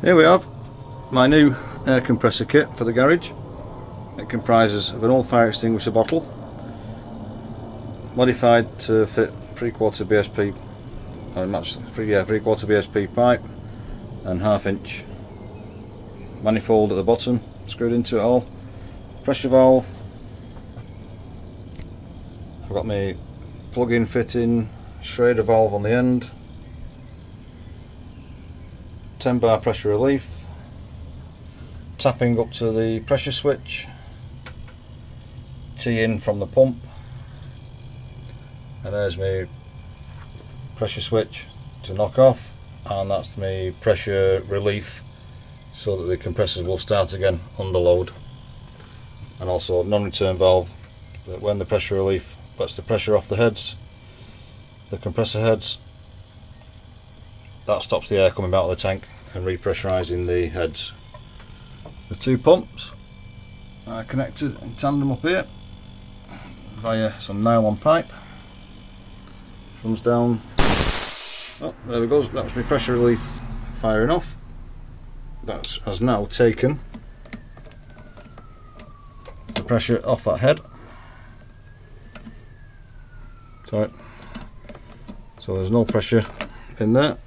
Here we have my new air compressor kit for the garage. It comprises of an old fire extinguisher bottle, modified to fit 3/4 BSP, or match 3/4 BSP pipe, and 1/2 inch manifold at the bottom, screwed into it all. Pressure valve. I've got my plug-in fitting Schrader valve on the end. 10 bar pressure relief. Tapping up to the pressure switch. T in from the pump. And there's my pressure switch to knock off, and that's my pressure relief so that the compressors will start again under load. And also a non-return valve that when the pressure relief lets the pressure off the heads, the compressor heads, that stops the air coming out of the tank and repressurising the heads. The two pumps are connected in tandem up here via some nylon pipe. Comes down. Oh, there we go. That's my pressure relief firing off. That has now taken the pressure off that head. So there's no pressure in there,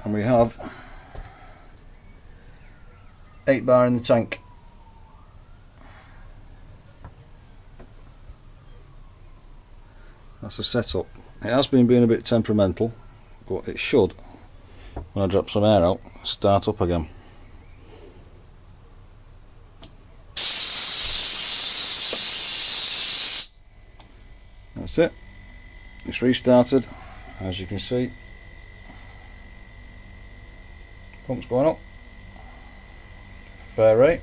and we have 8 bar in the tank. That's the setup. It has been being a bit temperamental, but it should, when I drop some air out, start up again. That's it. It's restarted, as you can see. Pump's going up. Fair rate.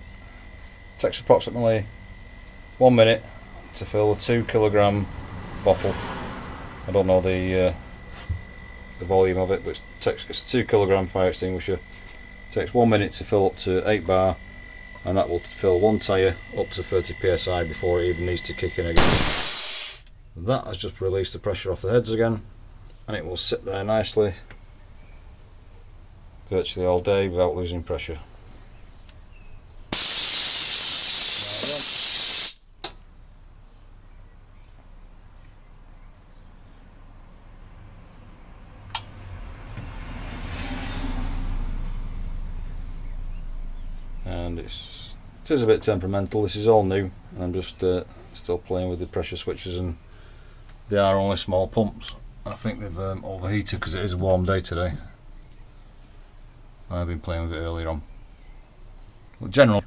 Takes approximately 1 minute to fill a 2 kilogram bottle. I don't know the volume of it, but it's a 2 kilogram fire extinguisher. It takes 1 minute to fill up to 8 bar, and that will fill one tyre up to 30 psi before it even needs to kick in again. That has just released the pressure off the heads again, and it will sit there nicely virtually all day without losing pressure. And it is a bit temperamental. This is all new, and I'm just still playing with the pressure switches, and they are only small pumps. I think they've overheated because it is a warm day today. I've been playing with it earlier on. But generally